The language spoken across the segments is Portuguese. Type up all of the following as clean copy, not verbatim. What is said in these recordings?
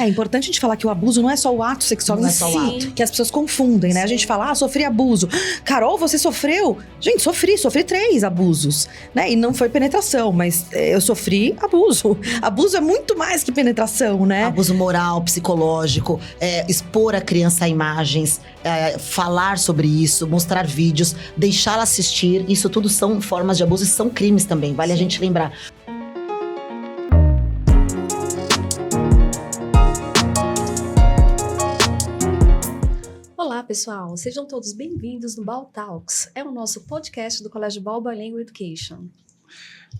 É importante a gente falar que o abuso não é só o ato sexual em si, que as pessoas confundem, né? Sim. A gente fala, sofri abuso. Carol, você sofreu? Gente, sofri 3 abusos, né? E não foi penetração, mas eu sofri abuso. Abuso é muito mais que penetração, né? Abuso moral, psicológico, expor a criança a imagens, falar sobre isso, mostrar vídeos, deixá-la assistir. Isso tudo são formas de abuso e são crimes também, vale a gente lembrar. Olá, pessoal! Sejam todos bem-vindos no BAL Talks. É o nosso podcast do Colégio BAL Bilingual Education.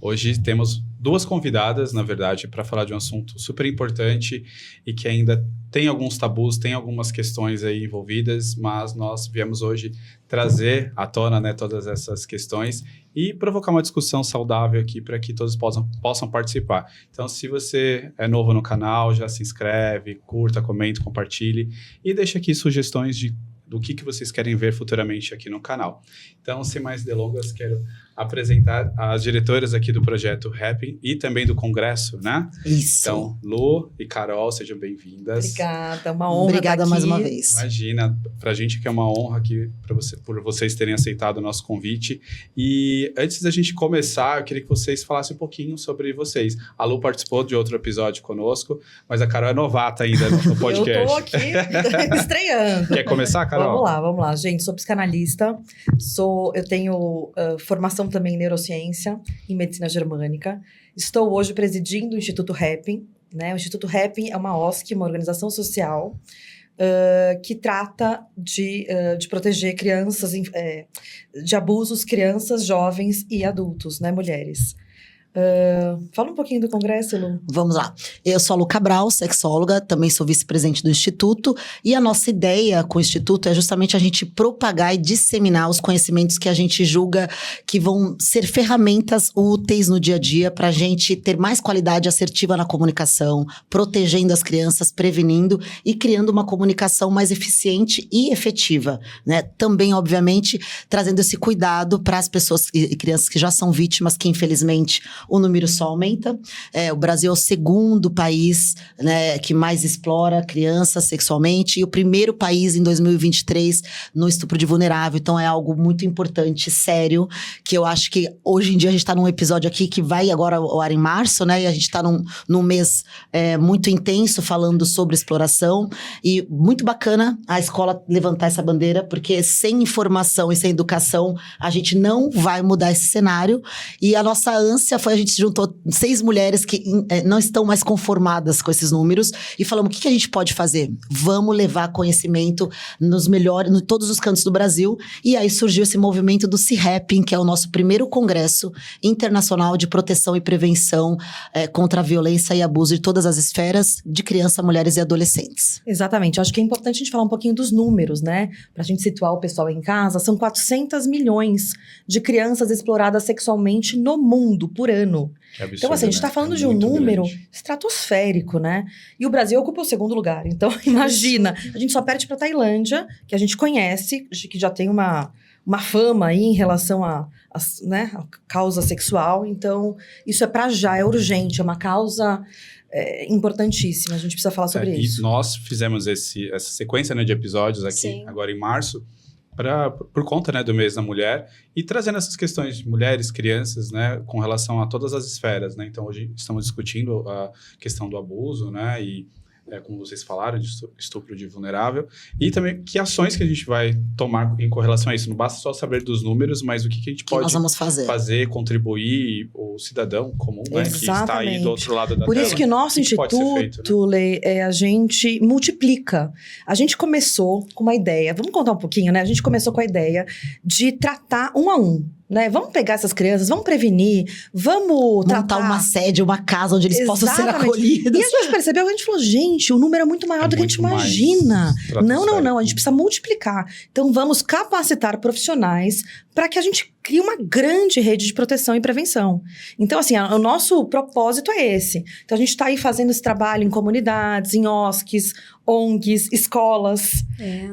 Hoje temos 2 convidadas, na verdade, para falar de um assunto super importante e que ainda tem alguns tabus, tem algumas questões aí envolvidas, mas nós viemos hoje trazer à tona, né, todas essas questões e provocar uma discussão saudável aqui para que todos possam participar. Então, se você é novo no canal, já se inscreve, curta, comente, compartilhe e deixa aqui sugestões do que vocês querem ver futuramente aqui no canal. Então, sem mais delongas, quero apresentar as diretoras aqui do projeto Happn e também do congresso, né? Isso. Então, Lu e Carol, sejam bem-vindas. Obrigada, uma honra. Obrigada mais uma vez. Imagina, pra gente que é uma honra aqui por vocês terem aceitado o nosso convite. E antes da gente começar, eu queria que vocês falassem um pouquinho sobre vocês. A Lu participou de outro episódio conosco, mas a Carol é novata ainda no podcast. Eu tô aqui estreando. Quer começar, Carol? Vamos lá. Gente, sou psicanalista, eu tenho formação também em neurociência, em medicina germânica. Estou hoje presidindo o Instituto Happn, né? O Instituto Happn é uma OSC, uma organização social que trata de proteger crianças, de abusos, crianças, jovens e adultos, né? Mulheres. Fala um pouquinho do congresso, Lu. Vamos lá. Eu sou a Lu Cabral, sexóloga, também sou vice-presidente do Instituto. E a nossa ideia com o Instituto é justamente a gente propagar e disseminar os conhecimentos que a gente julga que vão ser ferramentas úteis no dia a dia para a gente ter mais qualidade assertiva na comunicação, protegendo as crianças, prevenindo e criando uma comunicação mais eficiente e efetiva, né? Também, obviamente, trazendo esse cuidado para as pessoas e crianças que já são vítimas, que infelizmente o número só aumenta. O Brasil é o segundo país, né, que mais explora crianças sexualmente e o primeiro país em 2023 no estupro de vulnerável. Então é algo muito importante, sério, que eu acho que hoje em dia a gente está num episódio aqui que vai agora ao ar em março, né? E a gente está num mês muito intenso falando sobre exploração e muito bacana a escola levantar essa bandeira, porque sem informação e sem educação a gente não vai mudar esse cenário. E a nossa ânsia foi a gente se juntou 6 mulheres que não estão mais conformadas com esses números e falamos, o que a gente pode fazer? Vamos levar conhecimento em todos os cantos do Brasil. E aí surgiu esse movimento do CIHAPN, que é o nosso primeiro congresso internacional de proteção e prevenção contra a violência e abuso de todas as esferas de crianças, mulheres e adolescentes. Exatamente. Acho que é importante a gente falar um pouquinho dos números, né? Pra gente situar o pessoal em casa. São 400 milhões de crianças exploradas sexualmente no mundo por ano. Então, assim, a gente tá falando de um número estratosférico, né? E o Brasil ocupa o 2º lugar. Então, imagina, a gente só perde pra Tailândia, que a gente conhece, que já tem uma fama aí em relação a causa sexual. Então, isso é pra já, é urgente, é uma causa importantíssima. A gente precisa falar sobre isso. E nós fizemos essa sequência, né, de episódios aqui, Sim. agora em março, por conta, né, do mês da mulher e trazendo essas questões de mulheres, crianças, né, com relação a todas as esferas, né? Então, hoje estamos discutindo a questão do abuso, né, e como vocês falaram, de estupro de vulnerável e também que ações que a gente vai tomar em correlação a isso. Não basta só saber dos números, mas o que a gente pode nós vamos fazer, contribuir, o cidadão comum, né, que está aí do outro lado da Por tela. isso que o nosso instituto, Lê, a gente multiplica. A gente começou com uma ideia, vamos contar um pouquinho, né? A gente começou com a ideia de tratar 1 a 1. Né? Vamos pegar essas crianças, vamos prevenir, vamos montar uma sede, uma casa onde eles possam ser acolhidos. E a gente percebeu, a gente falou, gente, o número é muito maior do que a gente imagina. Não, a gente precisa multiplicar. Então vamos capacitar profissionais para que a gente cria uma grande rede de proteção e prevenção. Então, assim, o nosso propósito é esse. Então, a gente está aí fazendo esse trabalho em comunidades, em OSCs, ONGs, escolas.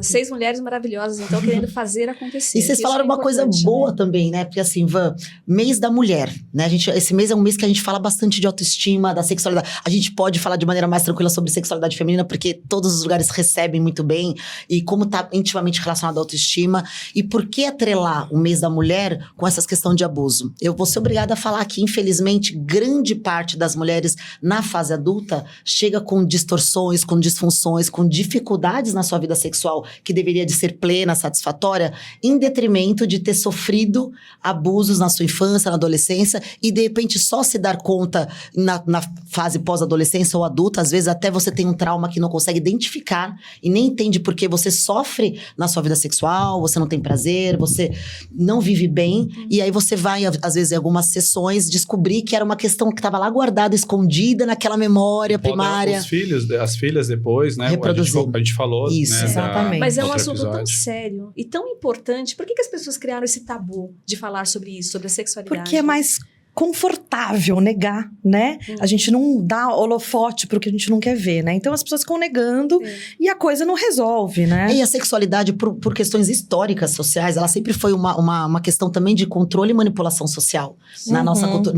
6 mulheres maravilhosas, então, querendo fazer acontecer. E vocês falaram uma coisa boa também, né? Porque assim, Van, mês da mulher, né? Esse mês é um mês que a gente fala bastante de autoestima, da sexualidade. A gente pode falar de maneira mais tranquila sobre sexualidade feminina, porque todos os lugares recebem muito bem. E como tá intimamente relacionado à autoestima. E por que atrelar o mês da mulher com essas questões de abuso? Eu vou ser obrigada a falar que, infelizmente, grande parte das mulheres na fase adulta chega com distorções, com disfunções, com dificuldades na sua vida sexual, que deveria de ser plena, satisfatória, em detrimento de ter sofrido abusos na sua infância, na adolescência, e de repente só se dar conta na fase pós-adolescência ou adulta, às vezes até você tem um trauma que não consegue identificar e nem entende por que você sofre na sua vida sexual, você não tem prazer, você não vive bem, e aí você vai, às vezes, em algumas sessões, descobrir que era uma questão que estava lá guardada, escondida naquela memória primária. Os filhos, as filhas depois, né? A gente falou, isso, né? Exatamente. Mas é um assunto tão sério e tão importante. Por que as pessoas criaram esse tabu de falar sobre isso, sobre a sexualidade? Porque é mais confortável negar, né? A gente não dá holofote pro que a gente não quer ver, né? Então as pessoas ficam negando e a coisa não resolve, né? E a sexualidade, por questões históricas sociais, ela sempre foi uma questão também de controle e manipulação social na nossa cultura.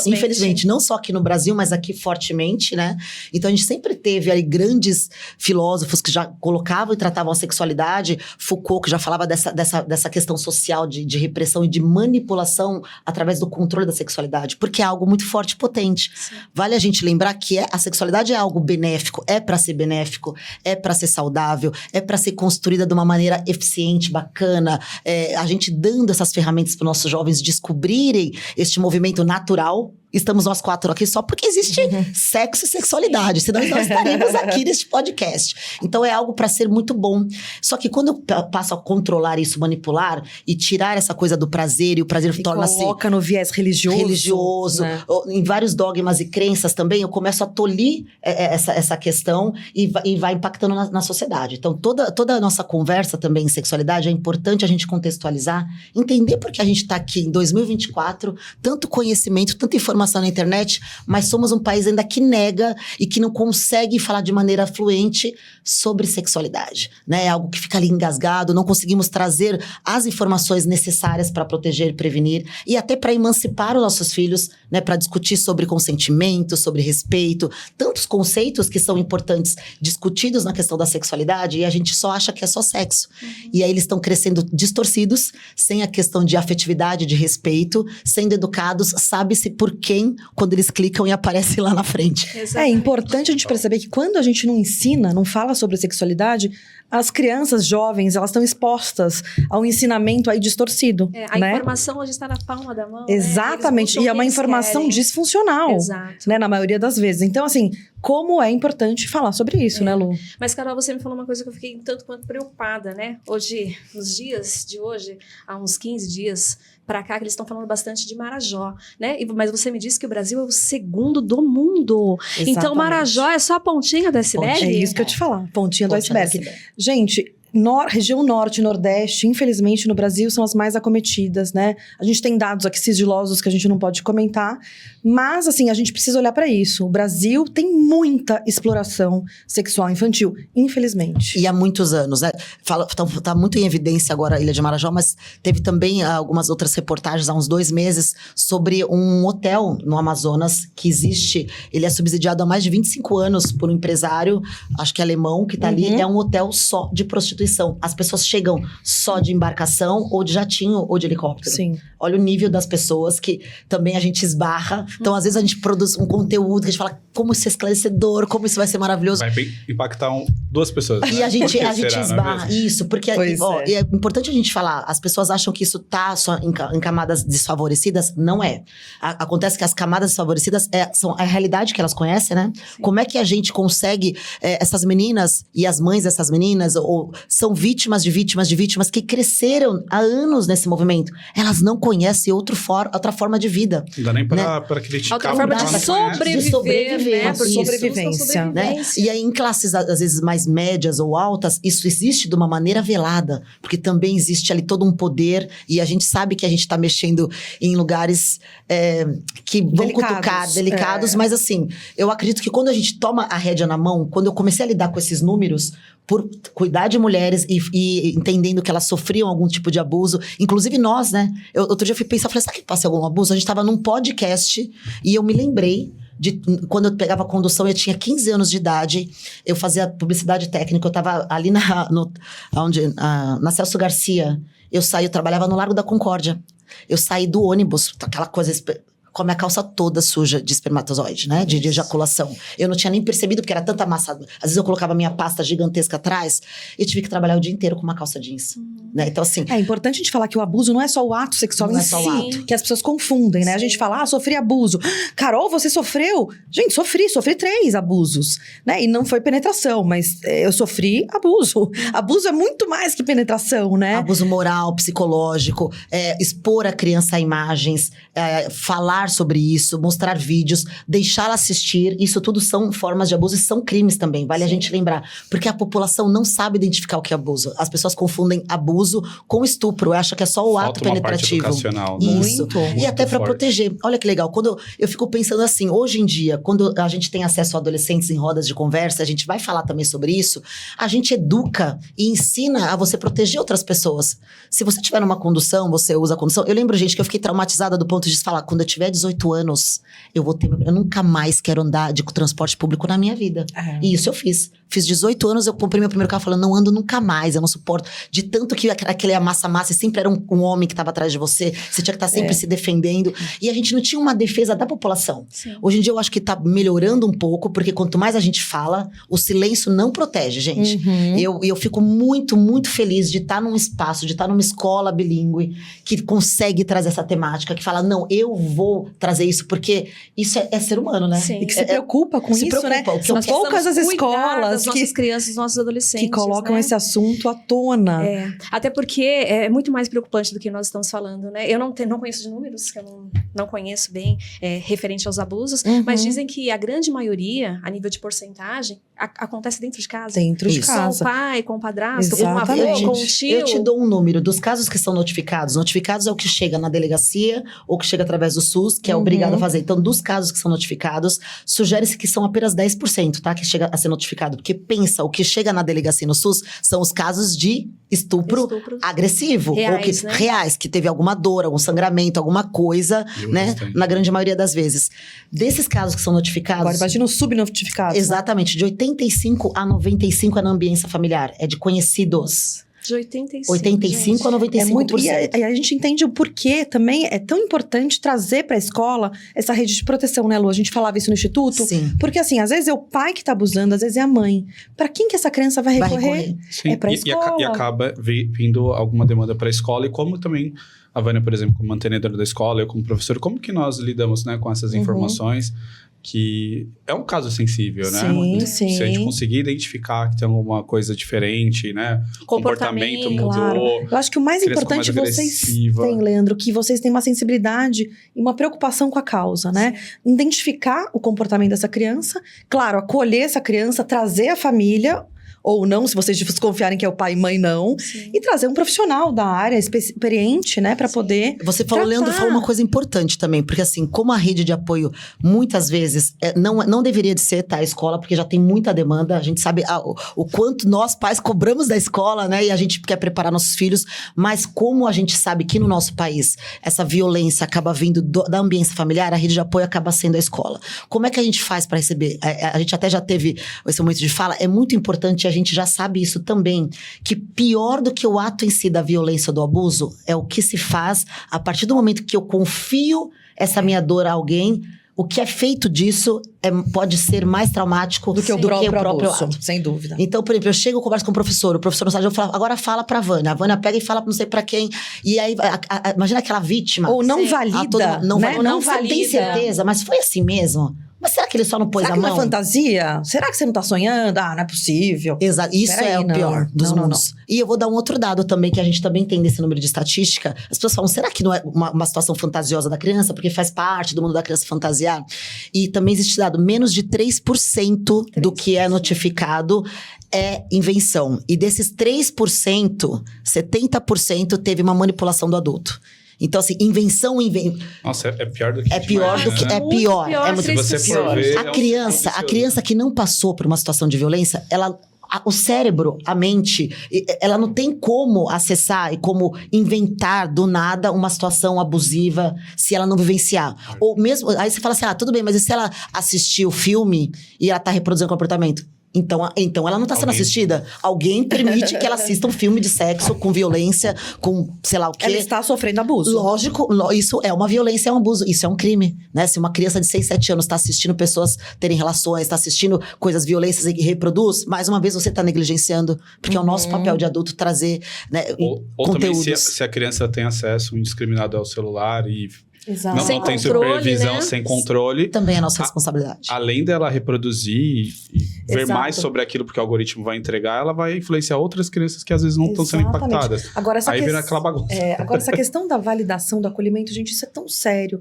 Infelizmente, não só aqui no Brasil, mas aqui fortemente, né? Então a gente sempre teve aí grandes filósofos que já colocavam e tratavam a sexualidade. Foucault, que já falava dessa questão social de repressão e de manipulação através do controle da sexualidade, porque é algo muito forte e potente. Sim. Vale a gente lembrar que a sexualidade é algo benéfico, é para ser benéfico, é para ser saudável, é para ser construída de uma maneira eficiente, bacana, a gente dando essas ferramentas para os nossos jovens descobrirem este movimento natural. Estamos nós 4 aqui só porque existe sexo e sexualidade, senão nós estaríamos aqui neste podcast. Então é algo para ser muito bom. Só que quando eu passo a controlar isso, manipular e tirar essa coisa do prazer, e o prazer torna-se... coloca no viés religioso, né? Em vários dogmas e crenças também, eu começo a tolir essa questão e vai impactando na sociedade. Então toda a nossa conversa também em sexualidade é importante a gente contextualizar, entender porque a gente está aqui em 2024, tanto conhecimento, tanta informação na internet, mas somos um país ainda que nega e que não consegue falar de maneira fluente sobre sexualidade, né? É algo que fica ali engasgado, não conseguimos trazer as informações necessárias para proteger, prevenir e até para emancipar os nossos filhos, né? Para discutir sobre consentimento, sobre respeito, tantos conceitos que são importantes discutidos na questão da sexualidade e a gente só acha que é só sexo. E aí eles estão crescendo distorcidos, sem a questão de afetividade, de respeito, sendo educados, sabe-se por quem, quando eles clicam e aparece lá na frente. Exatamente. É importante a gente perceber que quando a gente não ensina, não fala sobre sexualidade, as crianças jovens, elas estão expostas ao ensinamento aí distorcido, a né? informação hoje está na palma da mão. Exatamente, né? E é uma informação disfuncional, Exato. né? Na maioria das vezes. Então, assim, como é importante falar sobre isso, né, Lu? Mas, Carol, você me falou uma coisa que eu fiquei um tanto quanto preocupada, né? Hoje, nos dias de hoje, há uns 15 dias para cá, que eles estão falando bastante de Marajó, né? Mas você me disse que o Brasil é o segundo do mundo. Exatamente. Então, Marajó é só a pontinha do iceberg? É isso que eu ia te falar, pontinha do iceberg. Gente, região norte e nordeste, infelizmente, no Brasil, são as mais acometidas, né? A gente tem dados aqui sigilosos que a gente não pode comentar, mas, assim, a gente precisa olhar para isso. O Brasil tem muita exploração sexual infantil, infelizmente. E há muitos anos, né? Tá muito em evidência agora a Ilha de Marajó, mas teve também algumas outras reportagens há uns 2 meses sobre um hotel no Amazonas que existe. Ele é subsidiado há mais de 25 anos por um empresário, acho que alemão, que tá ali. É um hotel só de prostituição. As pessoas chegam só de embarcação, ou de jatinho, ou de helicóptero. Sim. Olha o nível das pessoas que também a gente esbarra. Então, às vezes, a gente produz um conteúdo que a gente fala como isso é esclarecedor, como isso vai ser maravilhoso. Vai impactar 2 pessoas. Né? E a gente será, esbarra isso, porque é importante a gente falar, as pessoas acham que isso tá só em camadas desfavorecidas, não é. Acontece que as camadas desfavorecidas são a realidade que elas conhecem, né? Sim. Como é que a gente consegue, essas meninas e as mães dessas meninas, ou são vítimas de vítimas que cresceram há anos nesse movimento. Elas não conhecem outra forma de vida. Não dá nem pra criticar. Outra forma de sobreviver, né? Sobrevivência. Né? E aí, em classes, às vezes, mais médias ou altas, isso existe de uma maneira velada, porque também existe ali todo um poder e a gente sabe que a gente está mexendo em lugares que vão cutucar, delicados, mas assim, eu acredito que quando a gente toma a rédea na mão, quando eu comecei a lidar com esses números, por cuidar de mulheres e entendendo que elas sofriam algum tipo de abuso, inclusive nós, né? Outro dia eu fui pensar, falei, será que passei algum abuso? A gente estava num podcast e eu me lembrei quando eu pegava a condução, eu tinha 15 anos de idade, eu fazia publicidade técnica, eu estava ali na Celso Garcia, eu trabalhava no Largo da Concórdia, eu saí do ônibus, aquela coisa com a minha calça toda suja de espermatozoide, né? De ejaculação. Eu não tinha nem percebido, porque era tanta massa. Às vezes eu colocava minha pasta gigantesca atrás e tive que trabalhar o dia inteiro com uma calça jeans. Né? Então, assim... É importante a gente falar que o abuso não é só o ato sexual em si, que as pessoas confundem, né? Sim. A gente fala, sofri abuso. Carol, você sofreu? Gente, sofri 3 abusos, né? E não foi penetração, mas eu sofri abuso. Abuso é muito mais que penetração, né? Abuso moral, psicológico, expor a criança a imagens, falar sobre isso, mostrar vídeos, deixá-la assistir, isso tudo são formas de abuso e são crimes também, vale a gente lembrar. Porque a população não sabe identificar o que é abuso. As pessoas confundem abuso com estupro, acham que é só o ato penetrativo. Parte educacional, né? Isso. Muito e até para proteger. Olha que legal, quando eu fico pensando assim, hoje em dia, quando a gente tem acesso a adolescentes em rodas de conversa, a gente vai falar também sobre isso, a gente educa e ensina a você proteger outras pessoas. Se você tiver numa condução, você usa a condução. Eu lembro, gente, que eu fiquei traumatizada do ponto de falar, quando eu tiver 18 anos, eu nunca mais quero andar de transporte público na minha vida. E isso eu fiz. Fiz 18 anos, eu comprei meu primeiro carro falando, não ando nunca mais, eu não suporto. De tanto que aquele amassa-massa, sempre era um homem que estava atrás de você, você tinha que estar sempre se defendendo. E a gente não tinha uma defesa da população. Sim. Hoje em dia eu acho que tá melhorando um pouco, porque quanto mais a gente fala, o silêncio não protege, gente. Eu fico muito, muito feliz de estar num espaço, de estar numa escola bilíngue, que consegue trazer essa temática, que fala, não, eu vou trazer isso, porque isso é ser humano, né? Sim. E que se preocupa com isso, né? São poucas as escolas das nossas crianças, dos nossos adolescentes, que colocam esse assunto à tona. Até porque é muito mais preocupante do que nós estamos falando, né? Eu não conheço de números, que eu não conheço bem referente aos abusos, mas dizem que a grande maioria, a nível de porcentagem, acontece dentro de casa. Dentro de casa. Com o pai, com o padrasto, com o avô, com o tio. Eu te dou um número dos casos que são notificados. Notificados é o que chega na delegacia ou que chega através do SUS, que é obrigado a fazer. Então, dos casos que são notificados, sugere-se que são apenas 10%, tá? Que chega a ser notificado. Porque pensa, o que chega na delegacia no SUS são os casos de estupro agressivo. Reais, ou reais, que teve alguma dor, algum sangramento, alguma coisa, né? Na grande maioria das vezes. Desses casos que são notificados... Agora, imagina os subnotificados. Exatamente. De 85 a 95 é na ambiência familiar. É de conhecidos. De 85. 85 a 95%. É muito, e a gente entende o porquê também é tão importante trazer para a escola essa rede de proteção, né, Lu? A gente falava isso no instituto. Sim. Porque, assim, às vezes é o pai que tá abusando, às vezes é a mãe. Para quem que essa criança vai recorrer? Sim. É pra escola. E acaba vindo alguma demanda para a escola. E como também a Vânia, por exemplo, como mantenedora da escola, eu como professor, como que nós lidamos, né, com essas informações? Que é um caso sensível, né? Sim. Se a gente conseguir identificar que tem alguma coisa diferente, né? Comportamento mudou. Claro. Eu acho que o mais importante vocês têm, Leandro, que vocês têm uma sensibilidade e uma preocupação com a causa, né? Sim. Identificar o comportamento dessa criança, claro, acolher essa criança, trazer a família... ou não, se vocês desconfiarem que é o pai e mãe, não. Sim. E trazer um profissional da área, experiente, né? Pra poder Você falou, Leandro, falou uma coisa importante também. Porque assim, como a rede de apoio, muitas vezes, não deveria de ser, tá? A escola, porque já tem muita demanda. A gente sabe o quanto nós, pais, cobramos da escola, né? E a gente quer preparar nossos filhos. Mas como a gente sabe que no nosso país, essa violência acaba vindo da ambiência familiar, a rede de apoio acaba sendo a escola. Como é que a gente faz para receber? A gente até já teve esse momento de fala. É muito importante a gente já sabe isso também, que pior do que o ato em si da violência ou do abuso é o que se faz a partir do momento que eu confio essa minha dor a alguém. O que é feito disso pode ser mais traumático do que o próprio ato. Sem dúvida. Então, por exemplo, eu chego e converso com o professor não sabe, eu falo, agora fala pra Vânia. A Vânia pega e fala não sei pra quem. E aí, imagina aquela vítima. Ou não valida. Não valida. Tem certeza, mas foi assim mesmo? Mas será que ele só não pôs Será a que mão? não é fantasia? Será que você não tá sonhando? Ah, não é possível. Exato, isso Peraí, é o não. pior dos Não, não, mundos. E eu vou dar um outro dado também, que a gente também tem nesse número de estatística. As pessoas falam, será que não é uma situação fantasiosa da criança? Porque faz parte do mundo da criança fantasiar. E também existe dado, menos de 3% do que é notificado é invenção. E desses 3%, 70% teve uma manipulação do adulto. Então, assim, invenção. Nossa, é pior do que É pior do que. É Muito pior. pior, É muito Se você for ver, A criança que não passou por uma situação de violência, o cérebro, a mente, ela não tem como acessar e como inventar do nada uma situação abusiva se ela não vivenciar. Ou mesmo, aí você fala assim, tudo bem, mas e se ela assistir o filme e ela tá reproduzindo comportamento? Então ela não tá sendo assistida. Alguém permite que ela assista um filme de sexo com violência, com sei lá o quê. Ela está sofrendo abuso. Lógico, isso é uma violência, é um abuso. Isso é um crime, né? Se uma criança de 6, 7 anos está assistindo pessoas terem relações, está assistindo coisas violentas e reproduz, mais uma vez você está negligenciando. Porque é o nosso papel de adulto trazer, né, ou conteúdos. também se a criança tem acesso indiscriminado ao celular e Exato. não tem controle, supervisão, né? sem controle. Também é nossa responsabilidade. Além dela reproduzir e ver Exato. mais sobre aquilo porque o algoritmo vai entregar, ela vai influenciar outras crianças que às vezes não estão sendo Exatamente. impactadas. Agora, Aí vira aquela bagunça. Agora, essa questão da validação do acolhimento, gente, isso é tão sério.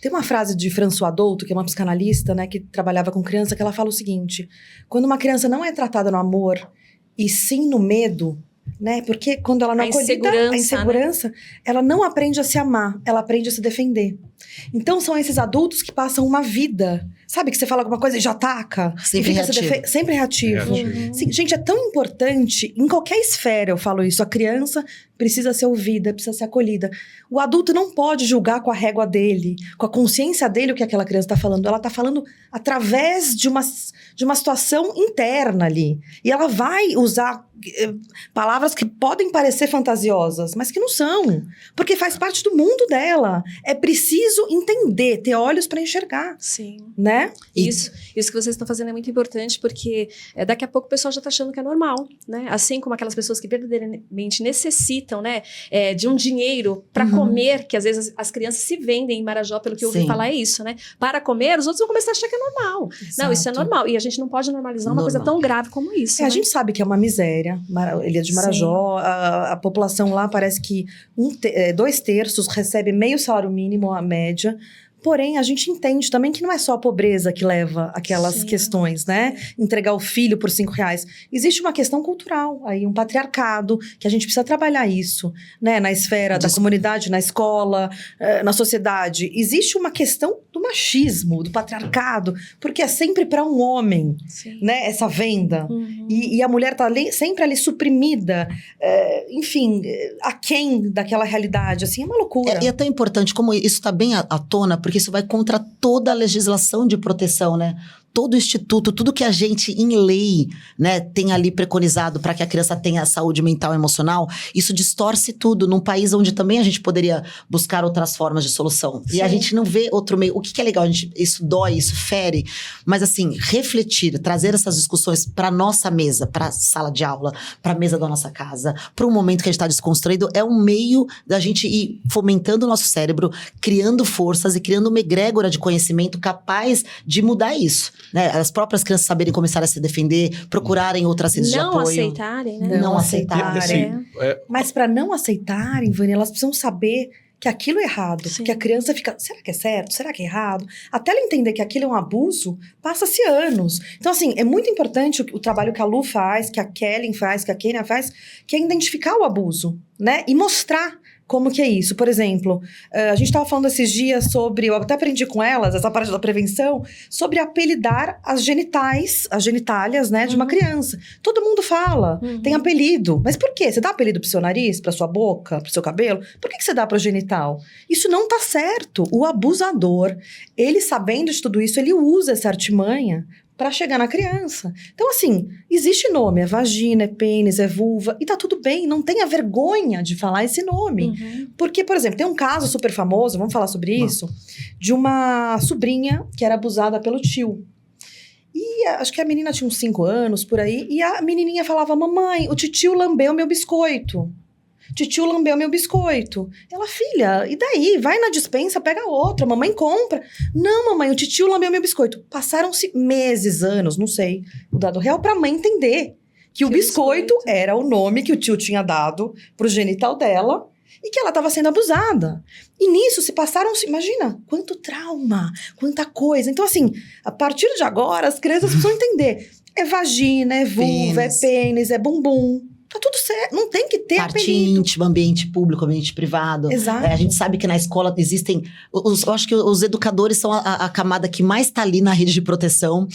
Tem uma frase de François Douto, que é uma psicanalista, né, que trabalhava com criança, que ela fala o seguinte: quando uma criança não é tratada no amor e sim no medo, né? Porque quando ela não é acolhida, a insegurança, ela não aprende a se amar, ela aprende a se defender. Então são esses adultos que passam uma vida, sabe, que você fala alguma coisa e já ataca, Sempre reativo. sempre reativo. Reativo. Sim, gente, é tão importante, em qualquer esfera eu falo isso, a criança precisa ser ouvida, precisa ser acolhida. O adulto não pode julgar com a régua dele, com a consciência dele o que aquela criança está falando. Ela está falando através de uma situação interna ali. E ela vai usar palavras que podem parecer fantasiosas, mas que não são. Porque faz parte do mundo dela. É preciso entender, ter olhos para enxergar. Sim. Né? Isso que vocês estão fazendo é muito importante, porque daqui a pouco o pessoal já está achando que é normal, né? Assim como aquelas pessoas que verdadeiramente necessitam, né, de um dinheiro para comer, que às vezes as crianças se vendem em Marajó, pelo que eu ouvi falar, é isso, né? Para comer, os outros vão começar a achar que é normal. Exato. Não, isso é normal. E a gente não pode normalizar uma coisa tão grave como isso. A né? gente sabe que é uma miséria. Ele é de Marajó, a população lá parece que 2/3 recebe meio salário mínimo, a média. Porém, a gente entende também que não é só a pobreza que leva aquelas questões, né? Entregar o filho por R$5. Existe uma questão cultural aí, um patriarcado, que a gente precisa trabalhar isso, né? Na esfera da comunidade, na escola, na sociedade. Existe uma questão do machismo, do patriarcado, porque é sempre para um homem, né? Essa venda. E a mulher tá sempre ali suprimida, enfim, aquém daquela realidade, assim, é uma loucura. E é tão importante como isso está bem à tona, porque isso vai contra toda a legislação de proteção, né? Todo o instituto, tudo que a gente, em lei, né, tem ali preconizado para que a criança tenha saúde mental e emocional, isso distorce tudo num país onde também a gente poderia buscar outras formas de solução. Sim. E a gente não vê outro meio. O que é legal, isso dói, isso fere, mas assim, refletir, trazer essas discussões para nossa mesa, para a sala de aula, para a mesa da nossa casa, para um momento que a gente está desconstruído, é um meio da gente ir fomentando o nosso cérebro, criando forças e criando uma egrégora de conhecimento capaz de mudar isso. Né, as próprias crianças saberem começar a se defender, procurarem outras redes de apoio. Não aceitarem, né? Não aceitarem. Assim, Mas para não aceitarem, Vânia, elas precisam saber que aquilo é errado. Porque a criança fica, será que é certo? Será que é errado? Até ela entender que aquilo é um abuso, passa-se anos. Então, assim, é muito importante o trabalho que a Lu faz, que a Kellen faz, que a Kenia faz, que é identificar o abuso, né? E mostrar como que é isso. Por exemplo, a gente estava falando esses dias sobre, eu até aprendi com elas, essa parte da prevenção, sobre apelidar as genitálias, né, de uma criança. Todo mundo fala, tem apelido. Mas por quê? Você dá apelido pro seu nariz, pra sua boca, pro seu cabelo? Por que você dá pro genital? Isso não tá certo. O abusador, ele sabendo de tudo isso, ele usa essa artimanha para chegar na criança. Então, assim, existe nome, é vagina, é pênis, é vulva, e tá tudo bem, não tenha vergonha de falar esse nome. Porque, por exemplo, tem um caso super famoso, vamos falar sobre isso, de uma sobrinha que era abusada pelo tio. E acho que a menina tinha uns 5 anos, por aí, e a menininha falava, mamãe, o titio lambeu meu biscoito. Titio lambeu meu biscoito. Ela, filha, e daí? Vai na despensa, pega outra, mamãe compra. Não, mamãe, o titio lambeu meu biscoito. Passaram-se meses, anos, não sei, o dado real, pra mãe entender que o biscoito era o nome que o tio tinha dado pro genital dela e que ela estava sendo abusada. E nisso se passaram-se, imagina, quanto trauma, quanta coisa. Então, assim, a partir de agora, as crianças precisam entender. É vagina, é vulva, é pênis, é bumbum. Tá tudo certo, não tem que ter parte apelido. íntima, ambiente público, ambiente privado. Exato. A gente sabe que na escola existem... eu acho que os educadores são a camada que mais está ali na rede de proteção.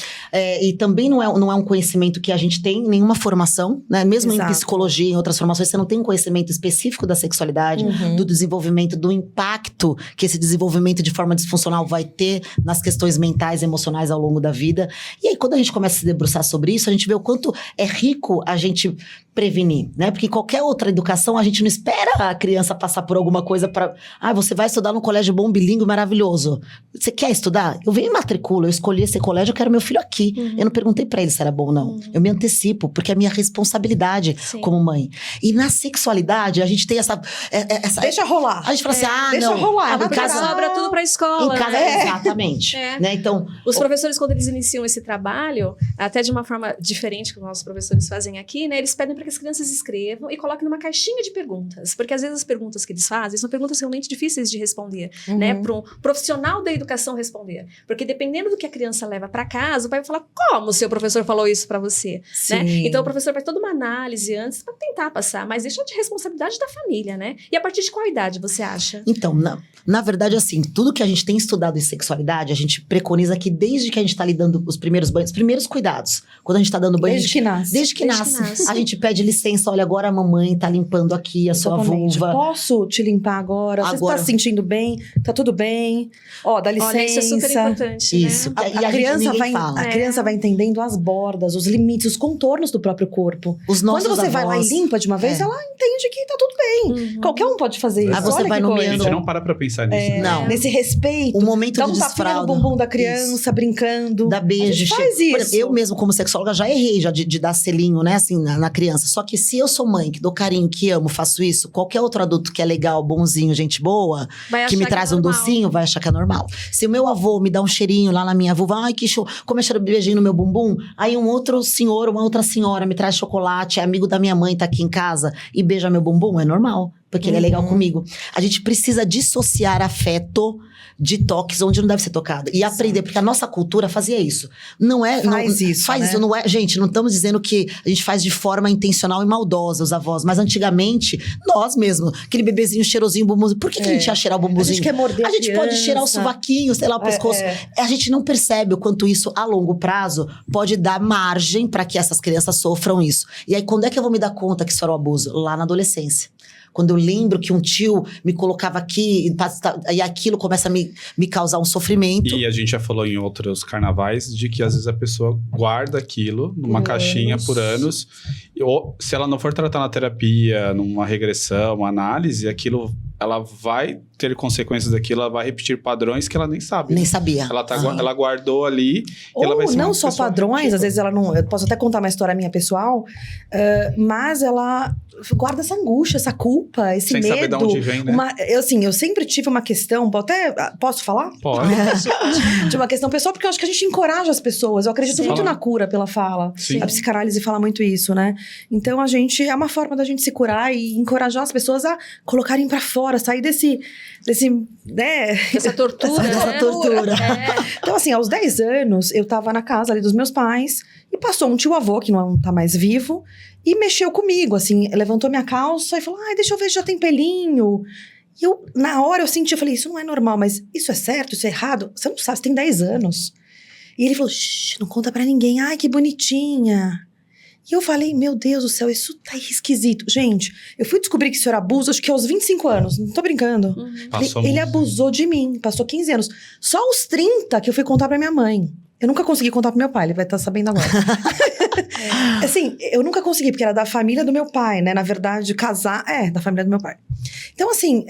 E também não é um conhecimento que a gente tem, nenhuma formação, né? Mesmo em psicologia, em outras formações, você não tem um conhecimento específico da sexualidade, do desenvolvimento, do impacto que esse desenvolvimento de forma disfuncional vai ter nas questões mentais e emocionais ao longo da vida. E aí, quando a gente começa a se debruçar sobre isso, a gente vê o quanto é rico a gente prevenir, né? Porque qualquer outra educação, a gente não espera a criança passar por alguma coisa para... você vai estudar num colégio bom, bilíngue, maravilhoso. Você quer estudar? Eu venho e matriculo, eu escolhi esse colégio, eu quero meu filho aqui. Eu não perguntei para ele se era bom ou não. Eu me antecipo, porque é minha responsabilidade como mãe. E na sexualidade, a gente tem essa... Deixa rolar. A gente fala assim, deixa não. rolar. Porque sobra tudo pra escola. Em casa, exatamente. Né? Então, os professores, quando eles iniciam esse trabalho, até de uma forma diferente que os nossos professores fazem aqui, né? Eles pedem para que as crianças escrevam e coloquem numa caixinha de perguntas. Porque às vezes as perguntas que eles fazem são perguntas realmente difíceis de responder, né? Para um profissional da educação responder. Porque dependendo do que a criança leva para casa, o pai vai falar, como o seu professor falou isso para você? Né? Então o professor faz toda uma análise antes para tentar passar, mas deixa de responsabilidade da família, né? E a partir de qual idade você acha? Então, na verdade, assim, tudo que a gente tem estudado em sexualidade, a gente preconiza que desde que a gente tá lidando os primeiros banhos, os primeiros cuidados, quando a gente tá dando banho... Desde que nasce. Desde que nasce. A gente pede licença, olha, agora a mamãe tá limpando aqui a sua vulva. Posso te limpar agora? Você está se sentindo bem? Tá tudo bem? Ó, dá licença. Olha, isso é super importante, isso. Né? A criança vai entendendo as bordas, os limites, os contornos do próprio corpo. Quando você vai lá e limpa de uma vez, ela entende que tá tudo bem. Qualquer um pode fazer isso. Você vai nomeando... A gente não para pra pensar nisso. Não. Nesse respeito. O momento dá do tapinha no bumbum da criança, brincando. Dá beijo. A gente faz isso. Por exemplo, eu mesmo, como sexóloga, já errei de dar selinho, né, assim, na criança. Só que se eu sou mãe, que dou carinho, que amo, faço isso, qualquer outro adulto que é legal, bonzinho, gente boa, que me traz um docinho, vai achar que é normal. Se o meu avô me dá um cheirinho lá na minha vulva, ai, que show, começa a beijinho no meu bumbum, aí um outro senhor, uma outra senhora me traz chocolate, é amigo da minha mãe, tá aqui em casa, e beija meu bumbum, é normal. Porque ele é legal comigo. A gente precisa dissociar afeto de toques onde não deve ser tocado. E aprender, porque a nossa cultura fazia isso. Não é... Faz isso, não é... Gente, não estamos dizendo que a gente faz de forma intencional e maldosa, os avós. Mas antigamente, nós mesmo, aquele bebezinho cheirosinho, bumbumzinho. Por que a gente ia cheirar o bumbumzinho? A gente quer morder a gente criança. pode cheirar o sovaquinho, sei lá, o pescoço. A gente não percebe o quanto isso, a longo prazo, pode dar margem para que essas crianças sofram isso. E aí, quando é que eu vou me dar conta que isso era um abuso? Lá na adolescência. Quando eu lembro que um tio me colocava aqui e aquilo começa a me causar um sofrimento. E a gente já falou em outros carnavais de que às vezes a pessoa guarda aquilo numa caixinha por anos. Ou se ela não for tratar na terapia, numa regressão, uma análise, aquilo... ela vai ter consequências daquilo, ela vai repetir padrões que ela nem sabe. Nem sabia. Ela guardou ali. Ou ela vai ser não só padrões, às vezes ela não... Eu posso até contar uma história minha pessoal, mas ela guarda essa angústia, essa culpa, esse medo. Sem saber de onde vem, né? Eu sempre tive uma questão, posso falar? Pode. De uma questão pessoal, porque eu acho que a gente encoraja as pessoas. Eu acredito muito na cura pela fala. Sim. A psicanálise fala muito isso, né? Então, é uma forma da gente se curar e encorajar as pessoas a colocarem pra fora, sair desse né? Essa tortura. Dessa tortura. Então, assim, aos 10 anos, eu tava na casa ali dos meus pais e passou um tio-avô, que não tá mais vivo, e mexeu comigo, assim, levantou minha calça e falou, ai, deixa eu ver se já tem pelinho. E eu, na hora, eu senti, eu falei, isso não é normal, mas isso é certo, isso é errado? Você não sabe, você tem 10 anos. E ele falou, shh, não conta pra ninguém, ai, que bonitinha. E eu falei, meu Deus do céu, isso tá esquisito. Gente, eu fui descobrir que isso era abuso, acho que aos 25 anos, não tô brincando. Ele abusou de mim, passou 15 anos. Só aos 30 que eu fui contar pra minha mãe. Eu nunca consegui contar pro meu pai, ele vai estar sabendo agora. Assim, eu nunca consegui, porque era da família do meu pai, né? Na verdade, casar da família do meu pai. Então, assim,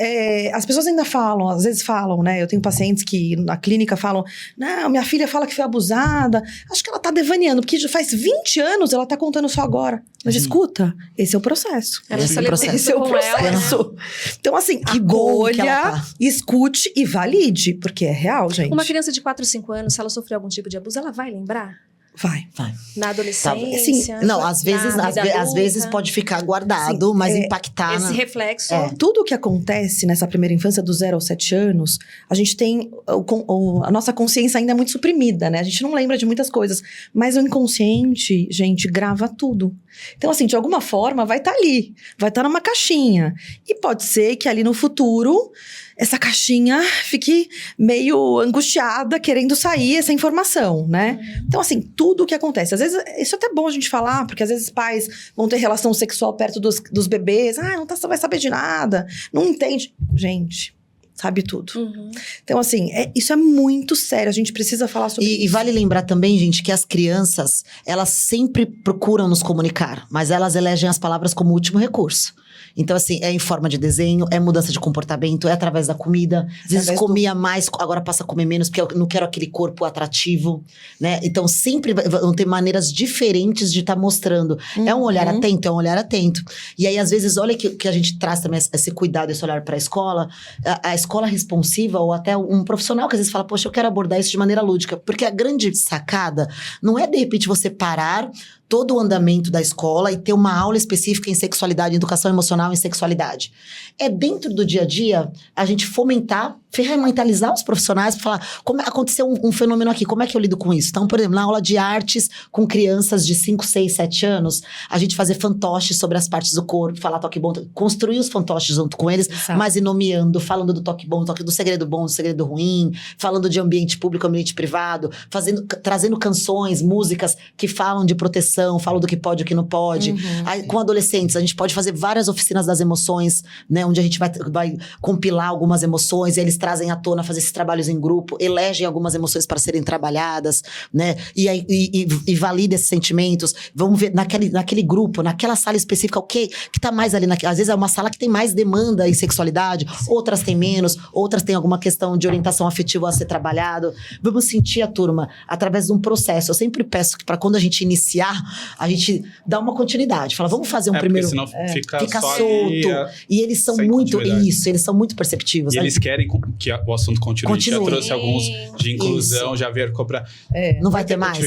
as pessoas ainda falam, às vezes falam, né? Eu tenho pacientes que na clínica falam, não, minha filha fala que foi abusada. Acho que ela tá devaneando, porque já faz 20 anos ela tá contando só agora. Mas escuta, esse é o processo. Esse é o processo. Esse é o processo. Então, assim, acolha, escute e valide, porque é real, gente. Uma criança de 4, 5 anos, se ela sofreu algum tipo de abuso, ela vai lembrar? Vai. Na adolescência? Assim, não, às vezes pode ficar guardado, assim, mas impactar. Esse reflexo. Tudo o que acontece nessa primeira infância, do 0 aos 7 anos, a gente tem. A nossa consciência ainda é muito suprimida, né? A gente não lembra de muitas coisas. Mas o inconsciente, gente, grava tudo. Então, assim, de alguma forma, vai estar ali. Vai estar numa caixinha. E pode ser que ali no futuro, essa caixinha fique meio angustiada, querendo sair essa informação, né? Então, assim, tudo o que acontece. Às vezes, isso é até bom a gente falar, porque às vezes pais vão ter relação sexual perto dos bebês. Não vai saber de nada. Não entende. Gente, sabe tudo. Então, assim, isso é muito sério. A gente precisa falar sobre isso. E vale lembrar também, gente, que as crianças, elas sempre procuram nos comunicar, mas elas elegem as palavras como último recurso. Então, assim, é em forma de desenho, é mudança de comportamento, é através da comida. Às vezes comia mais, agora passa a comer menos, porque eu não quero aquele corpo atrativo, né? Então, sempre vão ter maneiras diferentes de estar mostrando. É um olhar atento, é um olhar atento. E aí, às vezes, olha que a gente traz também esse cuidado, esse olhar para a escola. A escola responsiva, ou até um profissional que às vezes fala, poxa, eu quero abordar isso de maneira lúdica. Porque a grande sacada não é, de repente, você parar todo o andamento da escola e ter uma aula específica em sexualidade, educação emocional em sexualidade. É dentro do dia a dia, a gente fomentar, ferramentalizar os profissionais para falar, como aconteceu um fenômeno aqui, como é que eu lido com isso? Então, por exemplo, na aula de artes com crianças de 5, 6, 7 anos, a gente fazer fantoches sobre as partes do corpo, falar toque bom, construir os fantoches junto com eles, mas nomeando, falando do toque bom, do segredo bom, do segredo ruim, falando de ambiente público, ambiente privado, trazendo canções, músicas que falam de proteção, falam do que pode e o que não pode. Aí, com adolescentes, a gente pode fazer várias oficinas das emoções, né, onde a gente vai compilar algumas emoções, e eles trazem à tona, fazer esses trabalhos em grupo, elegem algumas emoções para serem trabalhadas, né, e valida esses sentimentos. Vamos ver naquele grupo, naquela sala específica, o que tá mais ali, às vezes é uma sala que tem mais demanda em sexualidade, outras tem menos, outras tem alguma questão de orientação afetiva a ser trabalhado. Vamos sentir a turma através de um processo. Eu sempre peço que para quando a gente iniciar, a gente dá uma continuidade, fala, vamos fazer um primeiro... Senão fica solto. E eles são muito isso, eles são muito perceptivos. E eles querem que o assunto continue. Já trouxe alguns de inclusão, já vieram cobrar. Não vai ter mais?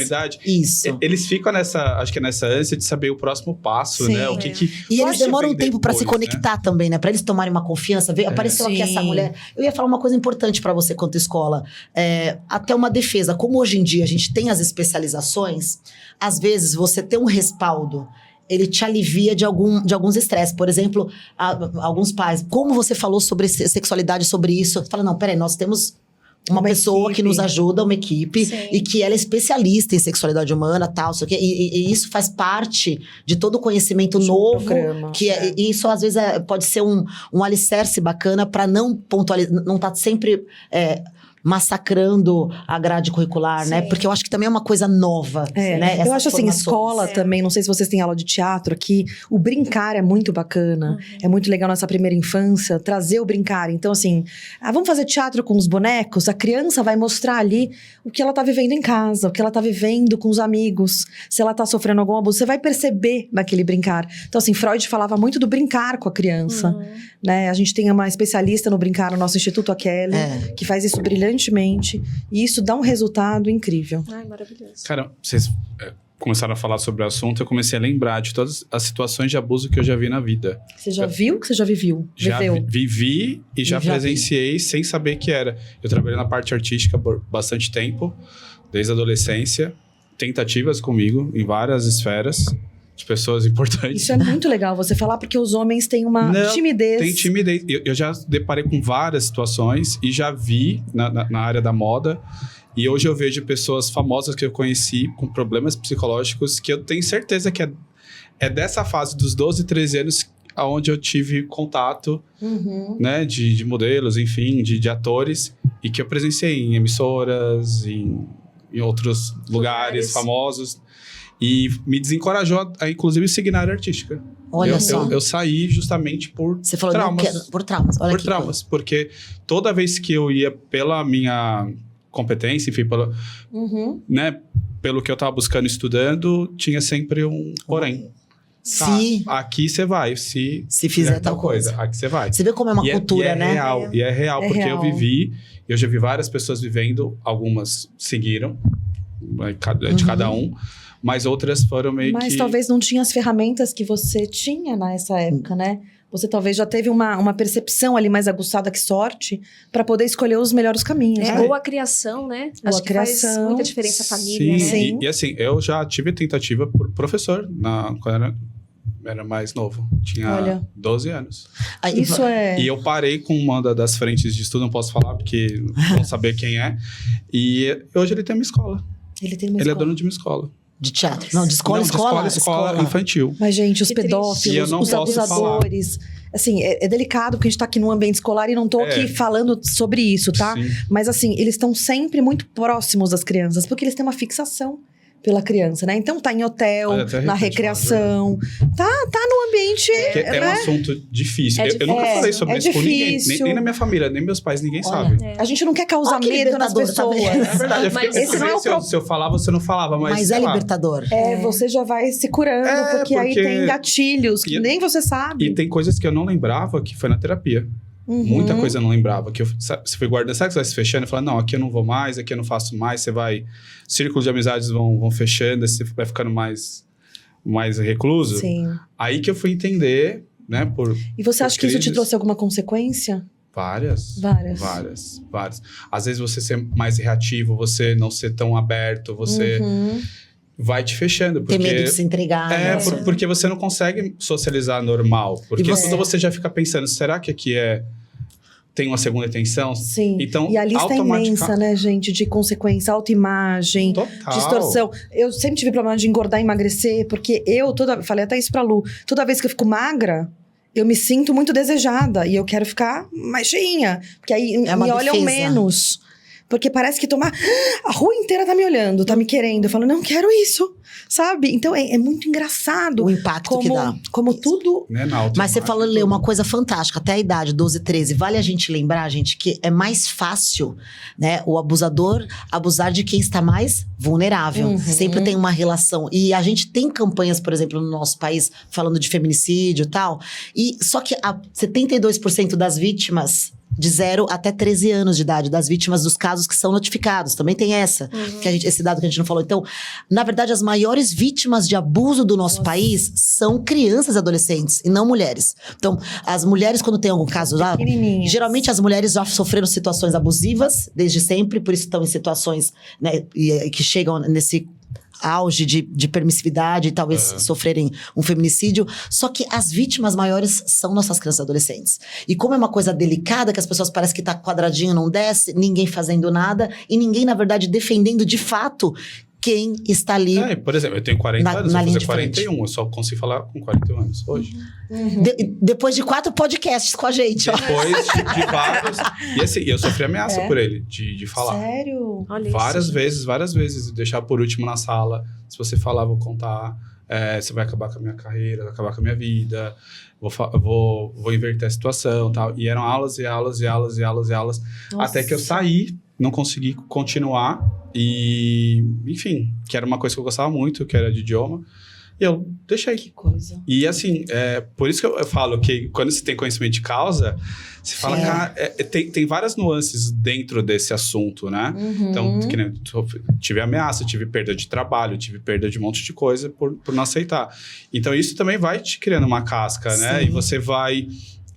Isso. Eles ficam acho que nessa ânsia de saber o próximo passo, né? O que E eles demoram um tempo para se conectar, né? Também, né? Para eles tomarem uma confiança. Apareceu aqui essa mulher. Eu ia falar uma coisa importante para você quanto escola. Até uma defesa. Como hoje em dia a gente tem as especializações, às vezes você ter um respaldo, ele te alivia de alguns estresses. Por exemplo, alguns pais, como você falou sobre sexualidade, sobre isso, você fala, não, peraí, nós temos uma pessoa equipe que nos ajuda, uma equipe, e que ela é especialista em sexualidade humana, tal, sei o quê, e isso faz parte de todo o conhecimento novo, programa, que isso às vezes pode ser um alicerce bacana para não pontualizar, não tá sempre... massacrando a grade curricular, né? Porque eu acho que também é uma coisa nova, né? Eu acho assim, escola também, não sei se vocês têm aula de teatro aqui, o brincar é muito bacana, é muito legal nessa primeira infância, trazer o brincar. Então assim, vamos fazer teatro com os bonecos, a criança vai mostrar ali o que ela tá vivendo em casa, o que ela tá vivendo com os amigos, se ela tá sofrendo algum abuso, você vai perceber naquele brincar. Então assim, Freud falava muito do brincar com a criança, né? A gente tem uma especialista no brincar no nosso Instituto, a Kelly, que faz isso brilhantemente, e isso dá um resultado incrível. Ai, maravilhoso. Cara, vocês começaram a falar sobre o assunto, eu comecei a lembrar de todas as situações de abuso que eu já vi na vida. Você já viu ou você já viveu? Já vivi e já presenciei sem saber que era. Eu trabalhei na parte artística por bastante tempo, desde a adolescência, tentativas comigo em várias esferas, de pessoas importantes. Isso é muito legal você falar, porque os homens têm uma timidez. Tem timidez. Eu já deparei com várias situações e já vi na área da moda. E hoje eu vejo pessoas famosas que eu conheci com problemas psicológicos que eu tenho certeza que é dessa fase dos 12, 13 anos onde eu tive contato, né, de modelos, enfim, de atores, e que eu presenciei em emissoras, em em outros lugares famosos. E me desencorajou a, inclusive, seguir na área artística. Olha só. Eu saí justamente por Você falou traumas. por traumas. Olha Por traumas. Porque toda vez que eu ia pela minha competência, enfim, né, pelo que eu estava buscando estudando, tinha sempre um porém. Aqui você vai, se fizer tal coisa. Aqui você vai. Você vê como é uma cultura, né? E é real, porque real. Eu já vi várias pessoas vivendo, algumas seguiram, de cada um, mas outras foram meio que... Mas talvez não tinha as ferramentas que você tinha nessa época, né? Você talvez já teve uma percepção ali mais aguçada que sorte para poder escolher os melhores caminhos. Ou a criação, né? Acho que faz muita diferença a família, né? Sim. E assim, eu já tive tentativa por professor quando era mais novo. Tinha 12 anos. Isso E eu parei com uma das frentes de estudo, não posso falar porque vão saber quem é. E hoje ele tem uma escola. Ele é dono de uma escola. De teatro? Não, de escola infantil. Mas, gente, os pedófilos, os abusadores... Assim, é delicado porque a gente tá aqui no ambiente escolar e não tô aqui falando sobre isso, tá? Sim. Mas, assim, eles estão sempre muito próximos das crianças, porque eles têm uma fixação pela criança, né? Então tá em hotel, na recreação, tá no ambiente, é um assunto difícil. Eu nunca falei sobre isso com ninguém, nem na minha família, nem meus pais, ninguém sabe. A gente não quer causar medo nas pessoas. É verdade, esse não é se eu falava, você não falava, mas é libertador. Você já vai se curando, porque aí tem gatilhos que nem você sabe. E tem coisas que eu não lembrava que foi na terapia. Muita coisa eu não lembrava. Que você foi guardando, sabe que você vai se fechando e fala, não, aqui eu não vou mais, aqui eu não faço mais, você vai... Círculos de amizades vão fechando, você vai ficando mais recluso. Sim. Aí que eu fui entender, né, E você acha que isso te trouxe alguma consequência? Várias. Às vezes você ser mais reativo, você não ser tão aberto, você... vai te fechando. Porque, tem medo de se entregar. Porque você não consegue socializar normal. Porque quando você já fica pensando, será que aqui tem uma segunda intenção? Sim. Então, e a lista é imensa, né, gente? De consequência, autoimagem, distorção. Eu sempre tive problema de engordar e emagrecer, porque falei até isso pra Lu, toda vez que eu fico magra, eu me sinto muito desejada. E eu quero ficar mais cheinha. Porque aí me olham menos. Porque parece que a rua inteira tá me olhando, tá me querendo. Eu falo, não quero isso, sabe? Então, é muito engraçado. O impacto que dá. Como tudo... Mas você falou, Lê, uma coisa fantástica. Até a idade, 12, 13. Vale a gente lembrar, gente, que é mais fácil, né? O abusador abusar de quem está mais vulnerável. Sempre tem uma relação. E a gente tem campanhas, por exemplo, no nosso país, falando de feminicídio e tal. Só que 72% das vítimas... de 0 até 13 anos de idade, das vítimas dos casos que são notificados. Também tem esse dado que a gente não falou. Então, na verdade, as maiores vítimas de abuso do nosso país são crianças e adolescentes, e não mulheres. Então, as mulheres, quando tem algum caso lá, geralmente as mulheres já sofreram situações abusivas, desde sempre, por isso estão em situações, né, que chegam nesse... auge de permissividade e talvez sofrerem um feminicídio. Só que as vítimas maiores são nossas crianças e adolescentes. E como é uma coisa delicada, que as pessoas parecem que tá quadradinho, não desce, ninguém fazendo nada, e ninguém, na verdade, defendendo de fato quem está ali. Por exemplo, eu tenho 40 anos, vou fazer 41. Eu só consigo falar com 41 anos hoje. Depois de 4 podcasts com a gente. Depois de vários. E assim, eu sofri ameaça por ele, de falar. Sério? Olha várias vezes. Deixar por último na sala. Se você falar, vou contar. Você vai acabar com a minha carreira, vai acabar com a minha vida. Vou inverter a situação, tal. E eram aulas. Nossa. Até que eu saí, não consegui continuar. E, enfim, que era uma coisa que eu gostava muito, que era de idioma. E eu deixei. Que coisa. E assim, por isso que eu falo que quando você tem conhecimento de causa, você fala, cara, tem várias nuances dentro desse assunto, né? Então, que nem, tive ameaça, tive perda de trabalho, tive perda de um monte de coisa por não aceitar. Então, isso também vai te criando uma casca, né? E você vai...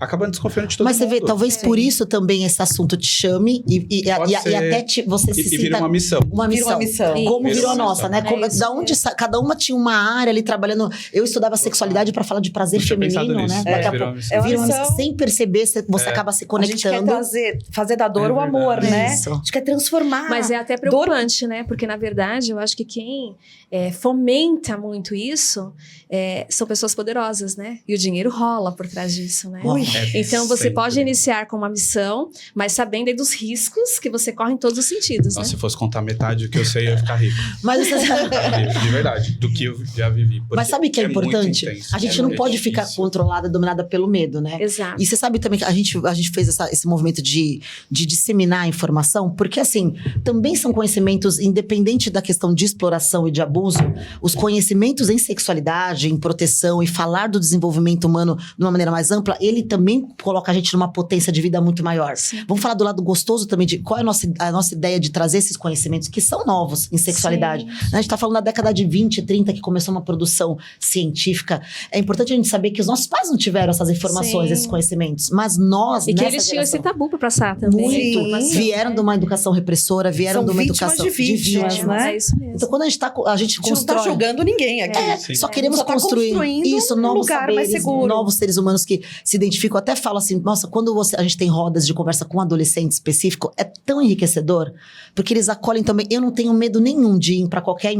acabando desconfiando de todo mundo. Mas você vê, talvez por isso também esse assunto te chame e até você se sinta... vira uma missão. Uma missão. Como virou a nossa, né? Da onde cada uma tinha uma área ali trabalhando. Eu estudava sexualidade para falar de prazer feminino, né? Daqui a pouco vira uma missão. Sem perceber, você acaba se conectando. A gente quer fazer da dor o amor, né? A gente quer transformar. Mas é até preocupante, né? Porque, na verdade, eu acho que quem fomenta muito isso são pessoas poderosas, né? E o dinheiro rola por trás disso, né? Então, você sempre. pode iniciar com uma missão, mas sabendo aí dos riscos que você corre em todos os sentidos, Nossa, né? se fosse contar metade do que eu sei, eu ia ficar rico. Mas você De verdade, do que eu já vivi. Porque Mas sabe o que é importante? muito intenso, A gente não pode ficar difícil. controlada, dominada pelo medo, né? Exato. E você sabe também que a gente fez esse movimento de disseminar a informação, porque assim, também são conhecimentos, independente da questão de exploração e de abuso, os conhecimentos em sexualidade, em proteção e falar do desenvolvimento humano de uma maneira mais ampla, ele também coloca a gente numa potência de vida muito maior. Sim. Vamos falar do lado gostoso também de qual é a nossa ideia de trazer esses conhecimentos que são novos em sexualidade. Sim. A gente tá falando da década de 20, 30, que começou uma produção científica. É importante a gente saber que os nossos pais não tiveram essas informações, Sim. esses conhecimentos. Mas nós, E que nessa eles tinham geração, esse tabu para passar também. muito. a informação, Vieram né? de uma educação repressora, vieram São de uma vítimas educação de vítimas, né? É isso mesmo. Então, quando a gente A gente não tá constrói. julgando ninguém aqui. Sim. Só queremos Só tá construir construindo isso, um novos lugar mais saberes, seguro. novos seres humanos que se identificam. Eu até falo assim, nossa, quando a gente tem rodas de conversa com um adolescente específico, é tão enriquecedor, porque eles acolhem também. Eu não tenho medo nenhum de ir para qualquer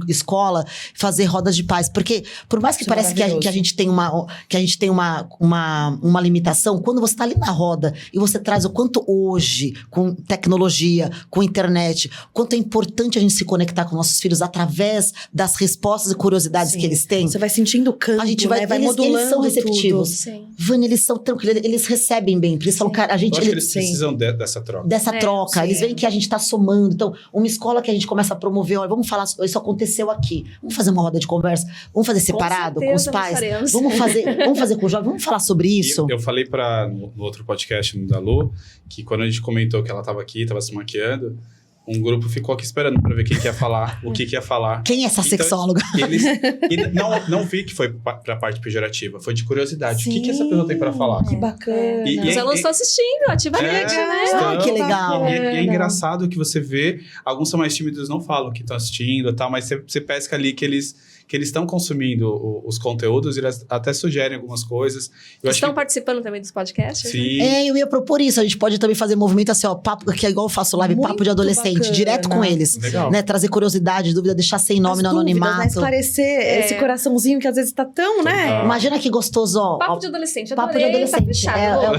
escola fazer rodas de paz, porque por mais que Isso é pareça que a maravilhoso. gente tem uma limitação, quando você está ali na roda e você traz o quanto hoje, com tecnologia, com internet, quanto é importante a gente se conectar com nossos filhos através das respostas e curiosidades Sim. que eles têm. Você vai sentindo o campo, A gente vai, né? Vai eles modulando são receptivos. Sim. Vânia, eles são tranquilos, eles recebem bem. Eles falam, cara, a gente. Eu acho que eles sim. precisam dessa troca. Dessa É, troca, sim. eles veem que a gente tá somando. Então, uma escola que a gente começa a promover, olha, vamos falar, isso aconteceu aqui. Vamos fazer uma roda de conversa, vamos fazer separado com os certeza pais. nós faremos. Vamos fazer com os jovens, vamos falar sobre isso. Eu falei no outro podcast da Lu, que quando a gente comentou que ela estava aqui, estava se maquiando, um grupo ficou aqui esperando para ver quem que ia falar, o que ia falar. Quem é essa Então, sexóloga? E não vi que foi para a parte pejorativa, foi de curiosidade. O que essa pessoa tem para falar? Que bacana. E Os alunos estão assistindo ativamente, né? Ah, que legal. E é engraçado que você vê, alguns são mais tímidos, não falam que estão assistindo e tal, mas você pesca ali que eles estão consumindo os conteúdos e eles até sugerem algumas coisas. Eu acho Estão que, participando também dos podcasts? sim, Eu ia propor isso. A gente pode também fazer movimento assim, ó, papo, que é igual eu faço live, Muito papo de adolescente, bacana. direto com eles. Legal. Né? Trazer curiosidade, dúvida, deixar sem nome As no dúvidas, anonimato. né? Esclarecer esse coraçãozinho que às vezes tá tão, né? Total. Imagina que gostoso, ó. Papo de adolescente, Papo de adorei, tá adolescente. fechado.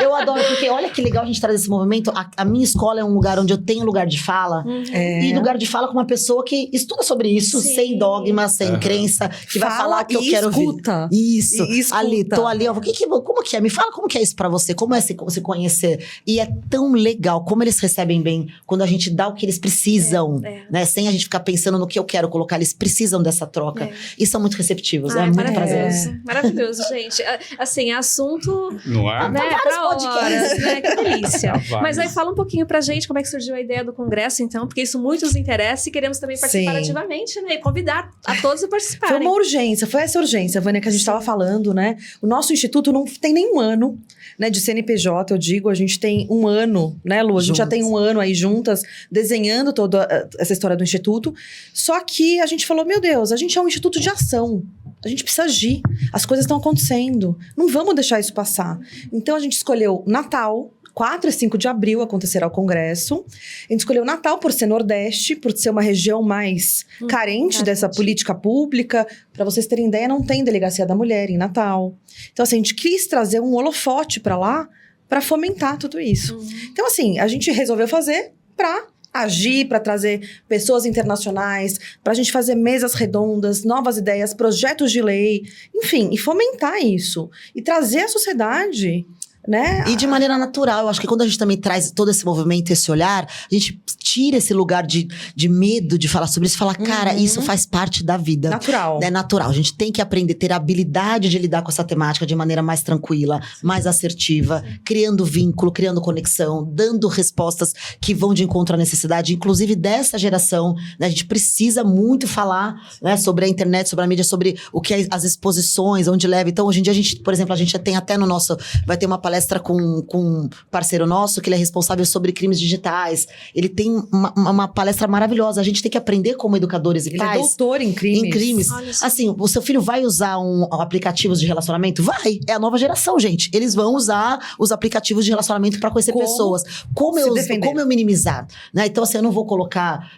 Eu adoro, porque olha que legal a gente trazer esse movimento. A minha escola é um lugar onde eu tenho lugar de fala. É. E lugar de fala com uma pessoa que estuda sobre isso, Sim. sem dogma, sem Aham. crença, que vai Fala falar o que eu e quero escuta. ouvir. Isso. E escuta. Ali, tô ali, ó. Como que é? Me fala como que é isso pra você. Como é se conhecer? E é tão legal como eles recebem bem quando a gente dá o que eles precisam, né? Sem a gente ficar pensando no que eu quero colocar. Eles precisam dessa troca. E são muito receptivos. Ai, É muito maravilhoso. prazeroso. Maravilhoso, gente. Assim, assunto, no ar. né, vários pra podcasts. horas, né? Que delícia. Vários. Mas aí fala um pouquinho pra gente como é que surgiu a ideia do congresso, então, porque isso muito nos interessa e queremos também participar Sim. ativamente, né? E convidar a todos a Foi participarem. uma urgência, foi essa urgência, Vânia, que a gente estava falando, né? O nosso instituto não tem nem um ano, né, de CNPJ, eu digo, a gente tem um ano, né, Lu? A gente já tem um ano aí juntas, desenhando toda essa história do instituto. Só que a gente falou, meu Deus, a gente é um instituto de ação. A gente precisa agir. As coisas estão acontecendo. Não vamos deixar isso passar. Então a gente escolheu Natal. 4 e 5 de abril acontecerá o congresso. A gente escolheu Natal por ser Nordeste, por ser uma região mais carente dessa política pública. Para vocês terem ideia, não tem delegacia da mulher em Natal. Então, assim, a gente quis trazer um holofote para lá para fomentar tudo isso. Então, assim, a gente resolveu fazer para agir, para trazer pessoas internacionais, para a gente fazer mesas redondas, novas ideias, projetos de lei, enfim, e fomentar isso. E trazer a sociedade, né? E de maneira natural, eu acho que quando a gente também traz todo esse movimento, esse olhar, a gente tira esse lugar de medo de falar sobre isso e fala, cara, isso faz parte da vida. Natural. É natural. A gente tem que aprender a ter a habilidade de lidar com essa temática de maneira mais tranquila, mais assertiva, criando vínculo, criando conexão, dando respostas que vão de encontro à necessidade, inclusive dessa geração. Né? A gente precisa muito falar, né, sobre a internet, sobre a mídia, sobre o que é as exposições, onde leva. Então, hoje em dia, a gente, por exemplo, a gente tem até no nosso... Vai ter uma palestra palestra com um parceiro nosso, que ele é responsável sobre crimes digitais. Ele tem uma palestra maravilhosa. A gente tem que aprender como educadores e pais. Ele é doutor em crimes. Em crimes. Assim, o seu filho vai usar aplicativos de relacionamento? Vai. É a nova geração, gente. Eles vão usar os aplicativos de relacionamento para conhecer pessoas. Como eu minimizar? Né? Então, assim, eu não vou colocar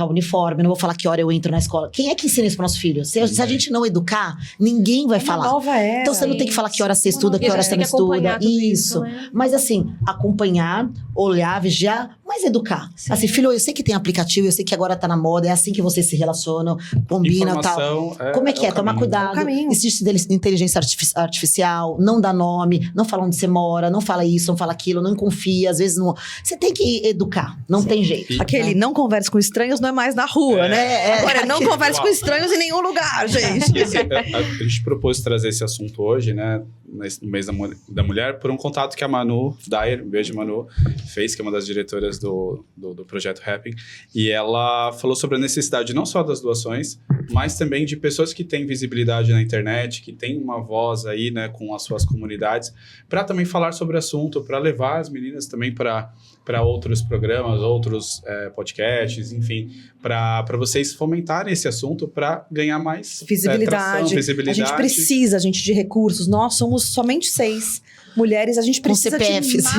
uniforme, eu não vou falar que hora eu entro na escola. Quem é que ensina isso para nosso filho? Se a gente não educar, ninguém vai falar. Nova era, então, você não tem que falar que hora você estuda, que hora você não estuda. Isso. Né? Mas, assim, acompanhar, olhar, vigiar, mas educar. Sim. Assim, filho, eu sei que tem aplicativo, eu sei que agora tá na moda, é assim que vocês se relacionam, combinam e tal. Como é que é? Tomar cuidado. Existe inteligência artificial, não dá nome, não fala onde você mora, não fala isso, não fala aquilo, não confia, às vezes não. Você tem que educar, não tem jeito. Aquele não converse com estranhos não é mais na rua, né? Agora, não converse com estranhos em nenhum lugar, gente. A gente propôs trazer esse assunto hoje, né? No mês da mulher, por um contato que a Manu Dyer, um beijo Manu, fez, que é uma das diretoras do projeto Happn, e ela falou sobre a necessidade não só das doações, mas também de pessoas que têm visibilidade na internet, que têm uma voz aí, né, com as suas comunidades, para também falar sobre o assunto, para levar as meninas também para outros programas, outros podcasts, enfim, para vocês fomentarem esse assunto, para ganhar mais visibilidade. Visibilidade. A gente precisa, de recursos. Nós somos somente 6 mulheres, a gente precisa de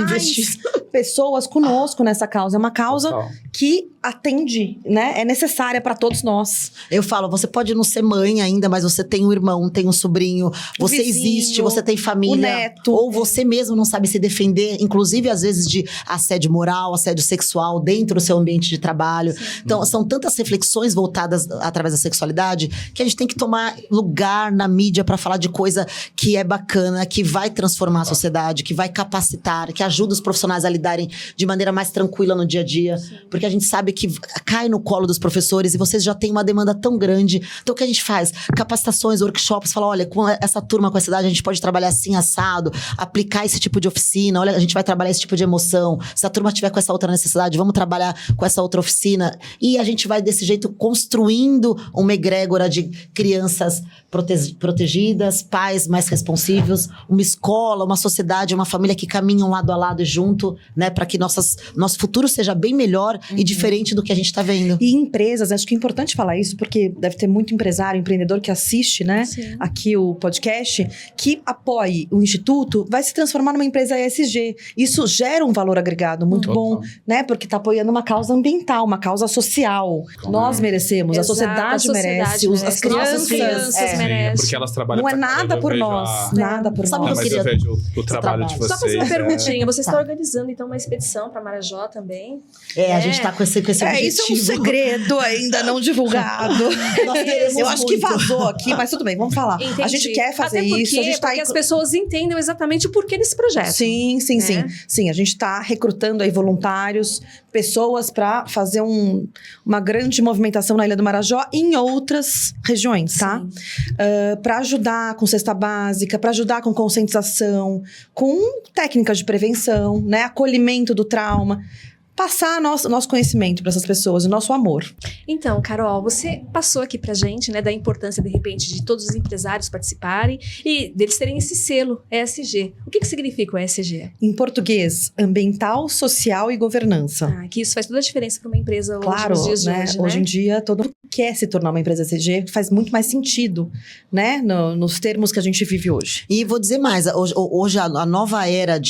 mais pessoas conosco nessa causa. É uma causa que atende, né? É necessária para todos nós. Eu falo, você pode não ser mãe ainda, mas você tem um irmão, tem um sobrinho, você vizinho, existe, você tem família. O neto. Ou você mesmo não sabe se defender, inclusive às vezes de assédio moral, assédio sexual dentro do seu ambiente de trabalho. Sim. Então, são tantas reflexões voltadas através da sexualidade que a gente tem que tomar lugar na mídia para falar de coisa que é bacana, que vai transformar a sociedade, que vai capacitar, que ajuda os profissionais a lidarem de maneira mais tranquila no dia a dia. Sim. Porque a gente sabe que cai no colo dos professores e vocês já têm uma demanda tão grande. Então, o que a gente faz? Capacitações, workshops, fala, olha, com essa turma, com essa idade, a gente pode trabalhar assim, assado, aplicar esse tipo de oficina, olha, a gente vai trabalhar esse tipo de emoção. Se a turma tiver com essa outra necessidade, vamos trabalhar com essa outra oficina. E a gente vai, desse jeito, construindo uma egrégora de crianças protegidas, pais mais responsivos, uma escola, uma sociedade, uma família que caminham lado a lado e junto, né, para que nosso futuro seja bem melhor e diferente do que a gente está vendo. E empresas, acho que é importante falar isso, porque deve ter muito empresário, empreendedor que assiste, né, aqui o podcast, que apoie o Instituto, vai se transformar numa empresa ESG. Isso gera um valor agregado muito bom, né, porque está apoiando uma causa ambiental, uma causa social. Nós merecemos, a sociedade merece, as crianças merecem. Porque elas trabalham. Não é nada por nós, nada por nós. Mas eu vejo o trabalho de vocês. Só fazer uma perguntinha, você está organizando então uma expedição para Marajó também? A gente está com esse objetivo. Isso é um segredo ainda não divulgado. Eu acho que vazou aqui, mas tudo bem, vamos falar. Entendi. A gente quer fazer isso. A gente porque as pessoas entendam exatamente o porquê desse projeto. Sim. A gente está recrutando aí voluntários, pessoas para fazer uma grande movimentação na Ilha do Marajó e em outras regiões, tá? Para ajudar com cesta básica, para ajudar com conscientização, com técnicas de prevenção, né? Acolhimento do trauma. Passar nosso conhecimento para essas pessoas, o nosso amor. Então, Carol, você passou aqui pra gente, né, da importância, de repente, de todos os empresários participarem e deles terem esse selo ESG. O que significa o ESG? Em português, ambiental, social e governança. Que isso faz toda a diferença para uma empresa hoje, claro, nos dias de hoje, né? Hoje em dia, todo mundo quer se tornar uma empresa ESG, faz muito mais sentido, né, nos termos que a gente vive hoje. E vou dizer mais, hoje a nova era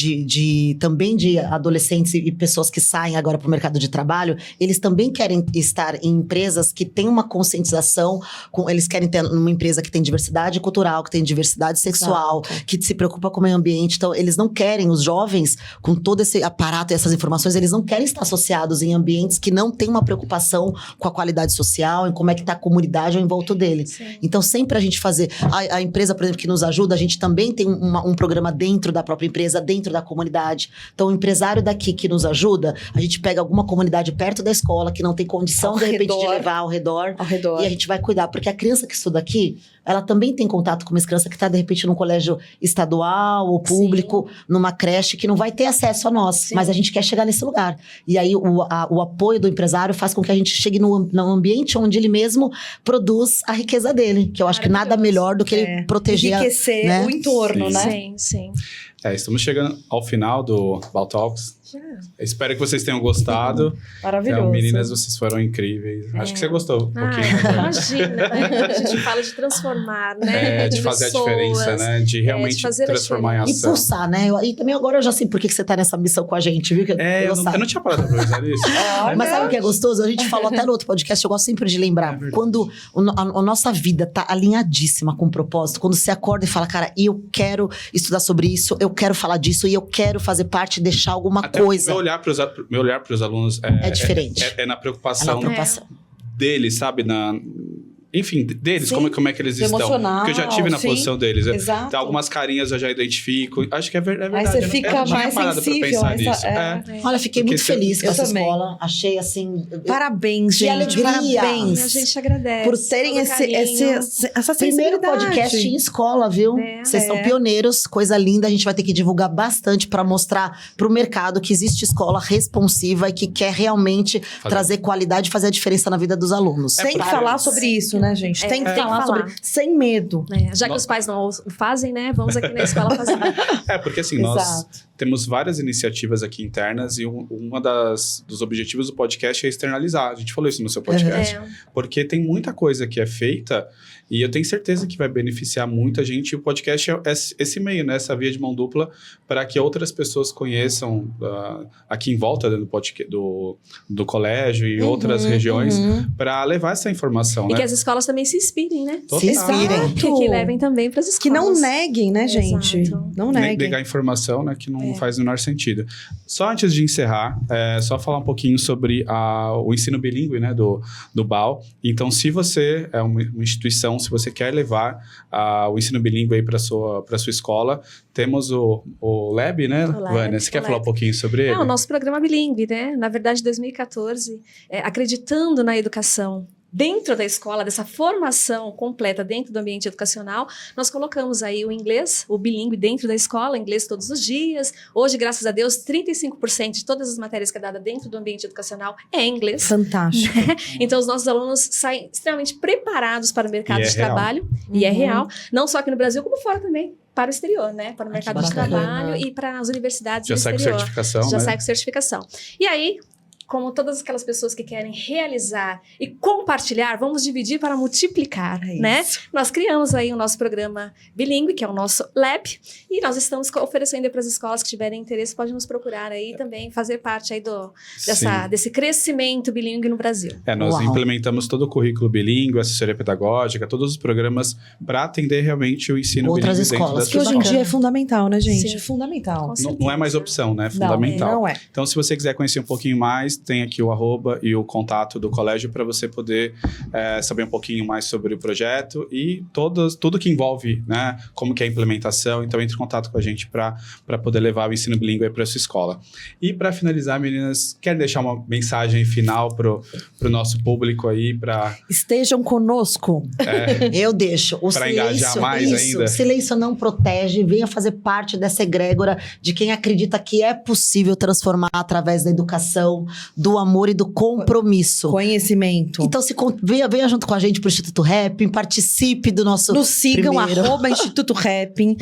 também de adolescentes e pessoas que saem agora para o mercado de trabalho, eles também querem estar em empresas que têm uma conscientização, eles querem ter uma empresa que tem diversidade cultural, que tem diversidade sexual, que se preocupa com o meio ambiente. Então, eles não querem, os jovens, com todo esse aparato e essas informações, eles não querem estar associados em ambientes que não têm uma preocupação com a qualidade social, em como é que está a comunidade ao envolto dele. Sim. Então, sempre a gente fazer... A empresa, por exemplo, que nos ajuda, a gente também tem um programa dentro da própria empresa, dentro da comunidade. Então, o empresário daqui que nos ajuda, a gente pega alguma comunidade perto da escola que não tem condição, de repente, de levar ao redor. E a gente vai cuidar. Porque a criança que estuda aqui, ela também tem contato com uma criança que está, de repente, num colégio estadual ou público, numa creche, que não vai ter acesso a nós. Sim. Mas a gente quer chegar nesse lugar. E aí, o apoio do empresário faz com que a gente chegue no ambiente onde ele mesmo produz a riqueza dele. Que eu acho que nada melhor do que ele proteger... Enriquecer, né, o entorno, né? Sim. Estamos chegando ao final do Bal Talks. Espero que vocês tenham gostado. Maravilhoso. Então, meninas, vocês foram incríveis. Acho que você gostou um pouquinho. Imagina, né? A gente fala de transformar, né? De fazer pessoas, a diferença, né? De realmente transformar em ação. E pulsar, né? E também agora eu já sei por que você tá nessa missão com a gente, viu? Eu não tinha parado pra pensar nisso. Mas sabe o que é gostoso? A gente falou até no outro podcast, eu gosto sempre de lembrar. Quando a nossa vida tá alinhadíssima com o propósito, quando você acorda e fala, cara, eu quero estudar sobre isso, eu quero falar disso e eu quero fazer parte e deixar alguma coisa. Meu olhar para os alunos é diferente. É na preocupação, é na preocupação. Deles, sabe? Enfim, deles, como é que eles estão. Porque eu já tive na posição deles. Exato. Então, algumas carinhas eu já identifico. Acho que é verdade. Aí você fica mais sensível. Olha, fiquei muito feliz com essa escola. Achei assim... Parabéns, gente. Parabéns. A gente agradece. Por terem essa sensibilidade. Primeiro podcast em escola, viu? Vocês são pioneiros. Coisa linda. A gente vai ter que divulgar bastante para mostrar para o mercado que existe escola responsiva e que quer realmente trazer qualidade e fazer a diferença na vida dos alunos. Tem que falar sobre isso, né, gente? Tem que falar sobre... Sem medo. Já que os pais não fazem, né? Vamos aqui na escola fazer. Porque assim, nós temos várias iniciativas aqui internas e uma dos objetivos do podcast é externalizar. A gente falou isso no seu podcast. Porque tem muita coisa que é feita e eu tenho certeza que vai beneficiar muita gente. E o podcast é esse meio, né? Essa via de mão dupla para que outras pessoas conheçam aqui em volta do colégio e outras regiões para levar essa informação, E né? que as escolas também se inspirem, né? Se inspirem. Que levem também para as escolas. Que não neguem, né, gente? Exato. Não neguem. Negar informação, né? Que não faz o menor sentido. Só antes de encerrar, só falar um pouquinho sobre o ensino bilíngue, né? Do BAL. Então, se você é uma instituição, se você quer levar o ensino bilíngue aí para sua escola, temos o Lab, né, Vânia? Você quer falar um pouquinho sobre ele? O nosso programa bilíngue, né? Na verdade, 2014, acreditando na educação dentro da escola, dessa formação completa dentro do ambiente educacional, nós colocamos aí o inglês, o bilíngue dentro da escola, inglês todos os dias. Hoje, graças a Deus, 35% de todas as matérias que é dada dentro do ambiente educacional é em inglês. Fantástico. Então, os nossos alunos saem extremamente preparados para o mercado de trabalho. E é real. Não só aqui no Brasil, como fora também. Para o exterior, né? Para o mercado de trabalho e para as universidades do exterior. Já sai com certificação, Já sai com certificação. E aí, como todas aquelas pessoas que querem realizar e compartilhar, vamos dividir para multiplicar, né? Nós criamos aí o nosso programa bilíngue, que é o nosso Lab, e nós estamos oferecendo para as escolas que tiverem interesse, podem nos procurar aí também, fazer parte aí desse crescimento bilíngue no Brasil. Nós implementamos todo o currículo bilíngue, assessoria pedagógica, todos os programas para atender realmente o ensino bilíngue dentro das que hoje em dia é fundamental, né, gente? Sim. É fundamental. Não é mais opção, né? É fundamental. Não é. Então, se você quiser conhecer um pouquinho mais, tem aqui o @ e o contato do colégio para você poder saber um pouquinho mais sobre o projeto e tudo que envolve, né, como que é a implementação. Então, entre em contato com a gente para poder levar o ensino bilíngue para a sua escola. E para finalizar, meninas, quer deixar uma mensagem final pro nosso público aí? Estejam conosco. Eu deixo. Para engajar mais ainda. O silêncio não protege. Venha fazer parte dessa egrégora de quem acredita que é possível transformar através da educação, do amor e do compromisso. Conhecimento. Então, venha junto com a gente pro Instituto Rapping, participe do nosso Nos sigam, primeiro. Instituto Rapping,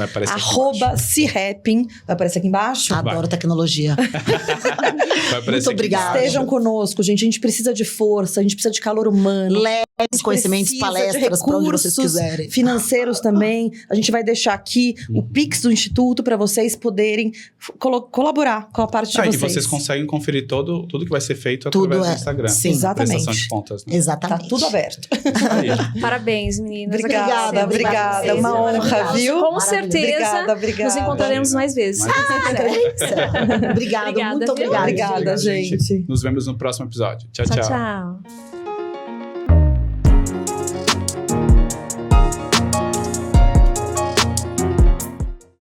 @CiRapping. Vai aparecer aqui embaixo? Adoro tecnologia. Muito obrigada. Estejam conosco, gente. A gente precisa de força, a gente precisa de calor humano. Leves conhecimentos, palestras, para onde vocês quiserem. Financeiros também. A gente vai deixar aqui o Pix do Instituto para vocês poderem colaborar com a parte de vocês. E vocês conseguem conferir tudo que vai ser feito através do Instagram. Sim, exatamente. Prestação de contas, né? Exatamente. Tá tudo aberto. Parabéns, meninas. Obrigada. Uma honra, viu? Com certeza. Obrigada. Nos encontraremos mais vezes. Obrigada, muito obrigada. Obrigada, gente. Nos vemos no próximo episódio. Tchau. Tchau.